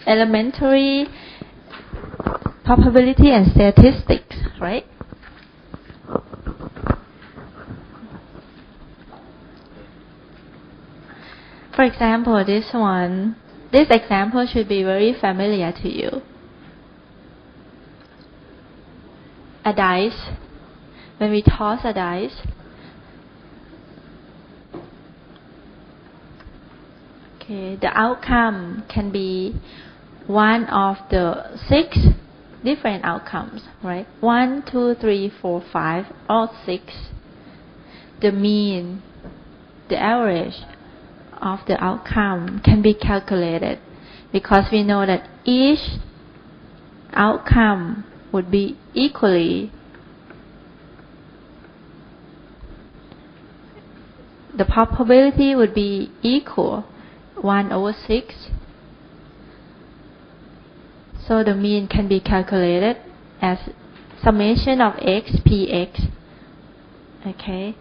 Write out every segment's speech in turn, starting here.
elementary probability and statistics, right? For example, this example should be very familiar to you. A dice, when we toss a dice, the outcome can be one of the 6 different outcomes, right? 1, 2, 3, 4, 5, or 6. The mean, the average of the outcome can be calculated because we know that each outcome would be equally, the probability would be equal 1/6. So the mean can be calculated as summation of x px, okay,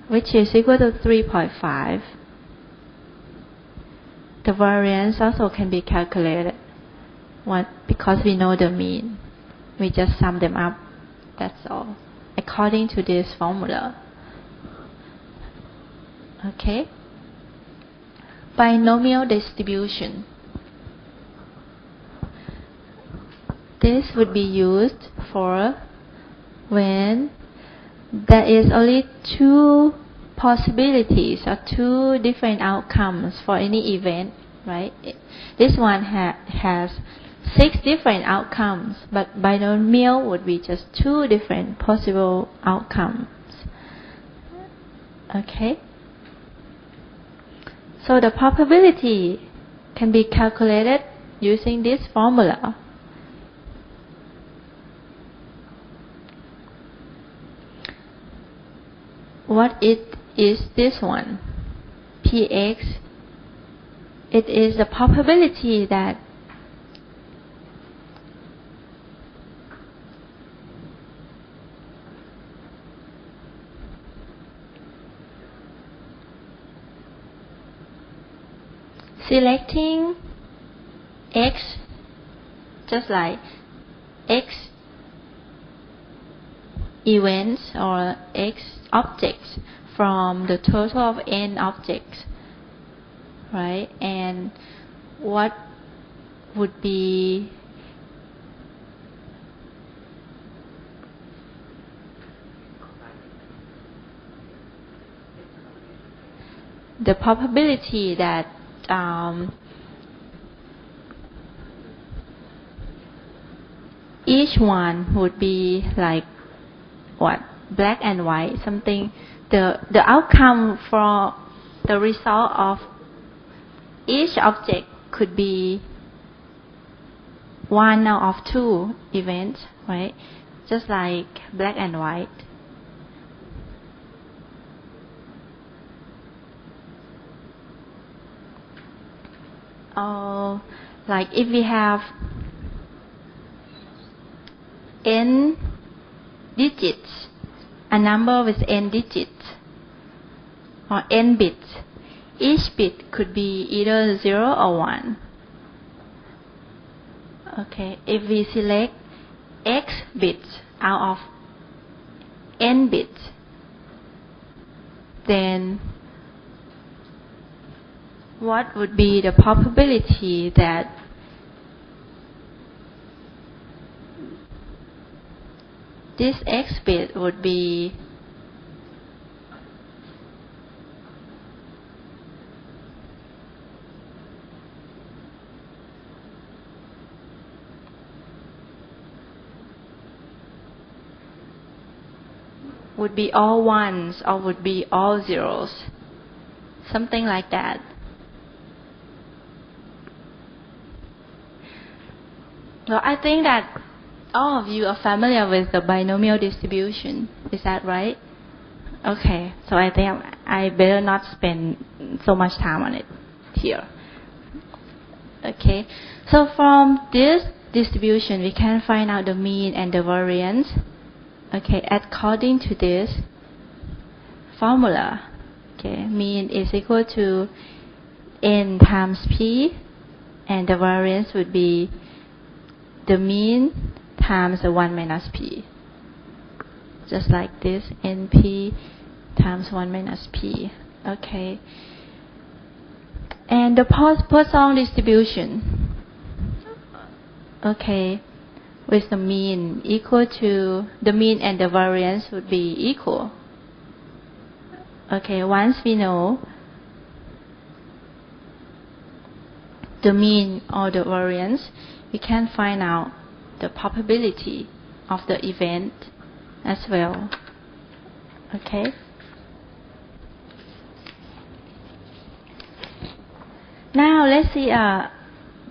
which is equal to 3.5. The variance also can be calculated because we know the mean. We just sum them up, that's all, according to this formula. Okay? Binomial distribution. This would be used for when there is only 2 possibilities or 2 different outcomes for any event, right? This one has 6 different outcomes, but binomial would be just 2 different possible outcomes. Okay? So the probability can be calculated using this formula. What is this one? Px. It is the probability that selecting x, just like x events or x objects from the total of n objects, right? And what would be the probability that each one would be like what, black and white, something. The outcome for the result of each object could be one out of 2 events, right? Just like black and white. Like if we have n digits, a number with n digits or n bits, each bit could be either 0 or 1. Okay, if we select x bits out of n bits, then what would be the probability that this x bit would be all ones or would be all zeros, something like that. So I think that all of you are familiar with the binomial distribution. Is that right? Okay, so I think I better not spend so much time on it here. Okay, so from this distribution we can find out the mean and the variance. Okay, according to this formula, okay, mean is equal to n times p and the variance would be the mean times the 1 minus p. Just like this, NP times 1 minus p. Okay. And the Poisson distribution, okay, with the mean equal to the mean and the variance would be equal. Okay, once we know the mean or the variance, we can find out the probability of the event as well. Okay. Now let's see a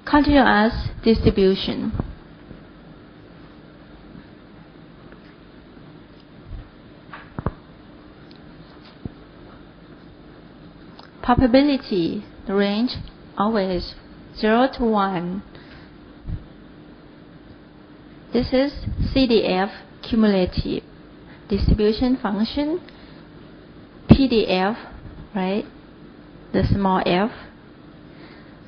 continuous distribution. Probability range always 0 to 1. This is CDF, cumulative distribution function, PDF, right, the small f.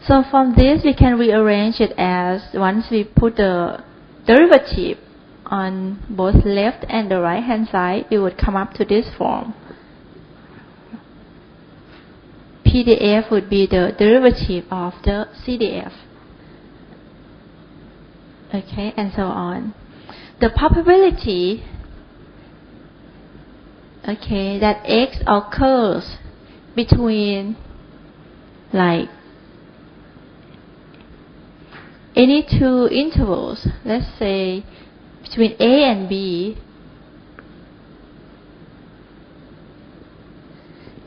So from this we can rearrange it as, once we put the derivative on both left and the right hand side, it would come up to this form. PDF would be the derivative of the CDF. Okay, and so on. The probability, okay, that X occurs between like any two intervals, let's say between A and B,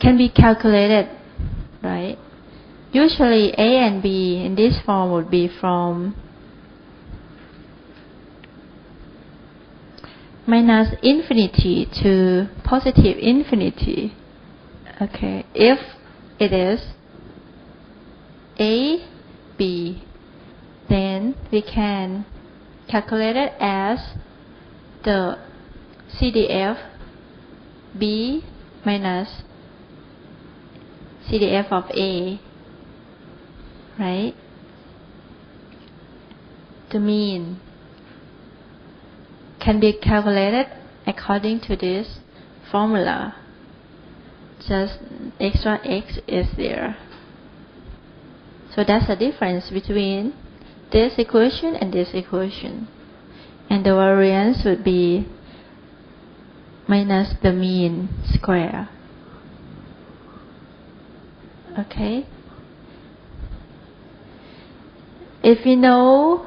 can be calculated, right? Usually A and B in this form would be from minus infinity to positive infinity. Okay, if it is A, B, then we can calculate it as the CDF B minus CDF of A, right? The mean can be calculated according to this formula. Just extra x is there. So that's the difference between this equation and this equation. And the variance would be minus the mean square. Okay? If we know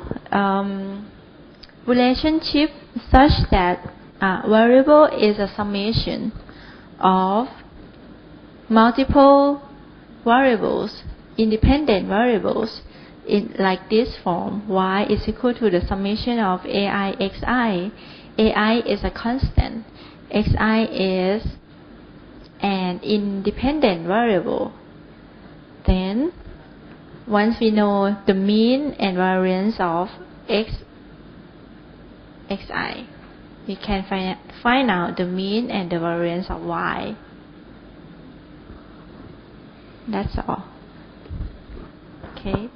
relationship such that variable is a summation of multiple variables, independent variables, in like this form, y is equal to the summation of ai xi. Ai is a constant, xi is an independent variable. Then once we know the mean and variance of xi, we can find out the mean and the variance of y. That's all. Okay.